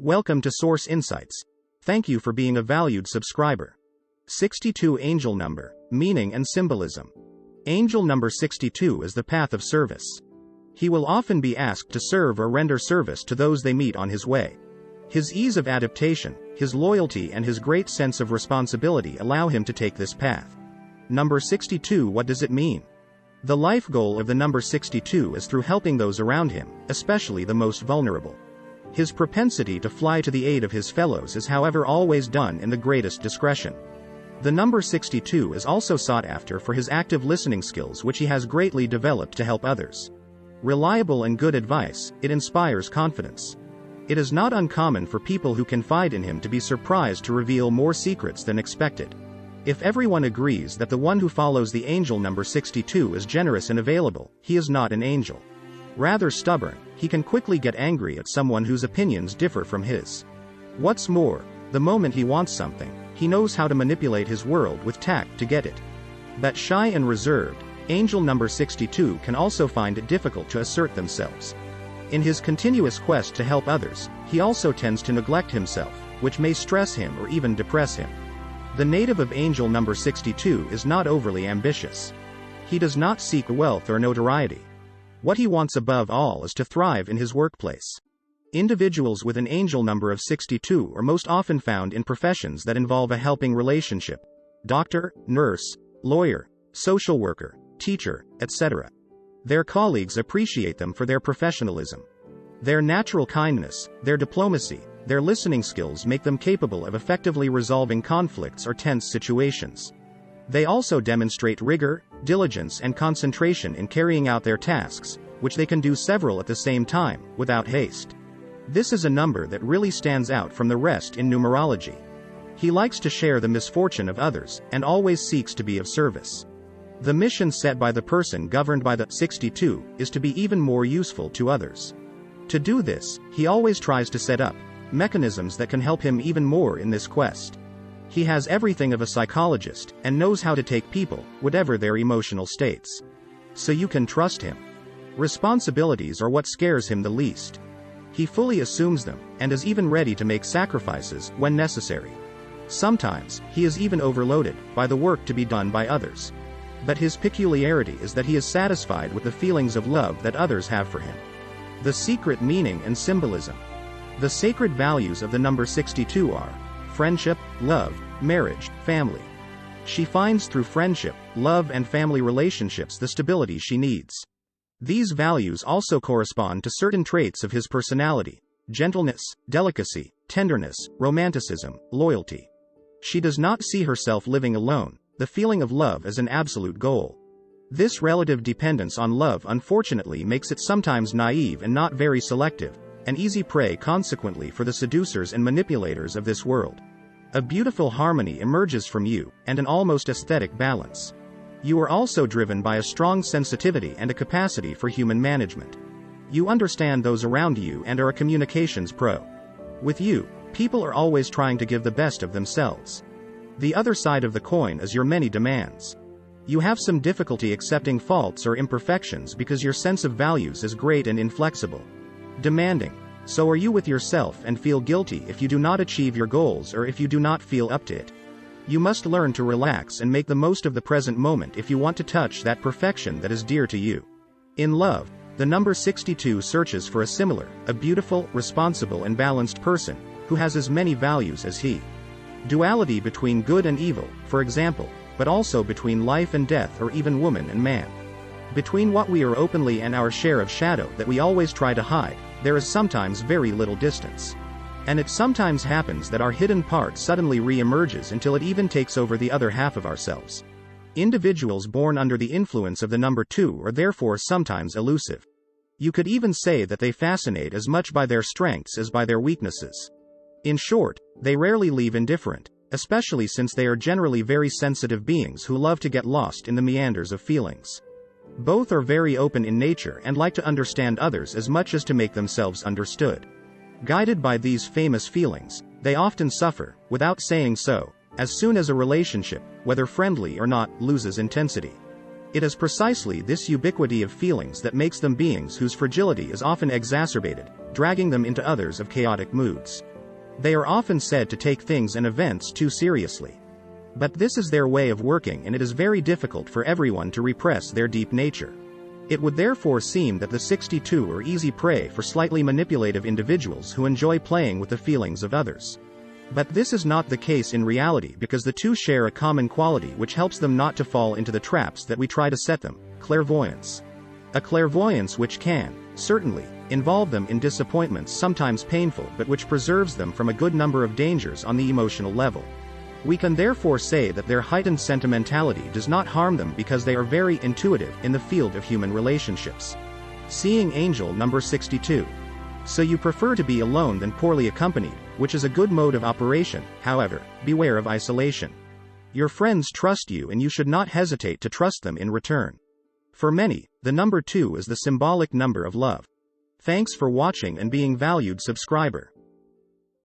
Welcome to Source Insights. Thank you for being a valued subscriber. 62 Angel Number, Meaning and Symbolism. Angel number 62 is the path of service. He will often be asked to serve or render service to those they meet on his way. His ease of adaptation, his loyalty and his great sense of responsibility allow him to take this path. Number 62. What does it mean? The life goal of the number 62 is through helping those around him, especially the most vulnerable. His propensity to fly to the aid of his fellows is however always done in the greatest discretion. The number 62 is also sought after for his active listening skills, which he has greatly developed to help others. Reliable and good advice, it inspires confidence. It is not uncommon for people who confide in him to be surprised to reveal more secrets than expected. If everyone agrees that the one who follows the angel number 62 is generous and available, he is not an angel. Rather stubborn, he can quickly get angry at someone whose opinions differ from his. What's more, the moment he wants something, he knows how to manipulate his world with tact to get it. But shy and reserved, angel number 62 can also find it difficult to assert themselves. In his continuous quest to help others, he also tends to neglect himself, which may stress him or even depress him. The native of angel number 62 is not overly ambitious. He does not seek wealth or notoriety. What he wants above all is to thrive in his workplace. Individuals with an angel number of 62 are most often found in professions that involve a helping relationship: doctor, nurse, lawyer, social worker, teacher, etc. Their colleagues appreciate them for their professionalism. Their natural kindness, their diplomacy, their listening skills make them capable of effectively resolving conflicts or tense situations. They also demonstrate rigor, diligence and concentration in carrying out their tasks, which they can do several at the same time, without haste. This is a number that really stands out from the rest in numerology. He likes to share the misfortune of others, and always seeks to be of service. The mission set by the person governed by the 62 is to be even more useful to others. To do this, he always tries to set up mechanisms that can help him even more in this quest. He has everything of a psychologist, and knows how to take people, whatever their emotional states. So you can trust him. Responsibilities are what scares him the least. He fully assumes them, and is even ready to make sacrifices when necessary. Sometimes, he is even overloaded by the work to be done by others. But his peculiarity is that he is satisfied with the feelings of love that others have for him. The secret meaning and symbolism. The sacred values of the number 62 are friendship, love, marriage, family. She finds through friendship, love and family relationships the stability she needs. These values also correspond to certain traits of his personality: gentleness, delicacy, tenderness, romanticism, loyalty. She does not see herself living alone, the feeling of love as an absolute goal. This relative dependence on love unfortunately makes it sometimes naive and not very selective, an easy prey consequently for the seducers and manipulators of this world. A beautiful harmony emerges from you, and an almost aesthetic balance. You are also driven by a strong sensitivity and a capacity for human management. You understand those around you and are a communications pro. With you, people are always trying to give the best of themselves. The other side of the coin is your many demands. You have some difficulty accepting faults or imperfections because your sense of values is great and inflexible. Demanding. So are you with yourself and feel guilty if you do not achieve your goals or if you do not feel up to it. You must learn to relax and make the most of the present moment if you want to touch that perfection that is dear to you. In love, the number 62 searches for a similar, a beautiful, responsible and balanced person, who has as many values as he. Duality between good and evil, for example, but also between life and death or even woman and man. Between what we are openly and our share of shadow that we always try to hide, there is sometimes very little distance. And it sometimes happens that our hidden part suddenly re-emerges until it even takes over the other half of ourselves. Individuals born under the influence of the number 2 are therefore sometimes elusive. You could even say that they fascinate as much by their strengths as by their weaknesses. In short, they rarely leave indifferent, especially since they are generally very sensitive beings who love to get lost in the meanders of feelings. Both are very open in nature and like to understand others as much as to make themselves understood. Guided by these famous feelings, they often suffer, without saying so, as soon as a relationship, whether friendly or not, loses intensity. It is precisely this ubiquity of feelings that makes them beings whose fragility is often exacerbated, dragging them into others of chaotic moods. They are often said to take things and events too seriously. But this is their way of working, and it is very difficult for everyone to repress their deep nature. It would therefore seem that the 62 are easy prey for slightly manipulative individuals who enjoy playing with the feelings of others. But this is not the case in reality, because the two share a common quality which helps them not to fall into the traps that we try to set them: clairvoyance. A clairvoyance which can, certainly, involve them in disappointments sometimes painful, but which preserves them from a good number of dangers on the emotional level. We can therefore say that their heightened sentimentality does not harm them, because they are very intuitive in the field of human relationships. Seeing angel number 62. So you prefer to be alone than poorly accompanied, which is a good mode of operation. However, beware of isolation. Your friends trust you, and you should not hesitate to trust them in return. For many, the number 2 is the symbolic number of love. Thanks for watching and being valued subscriber.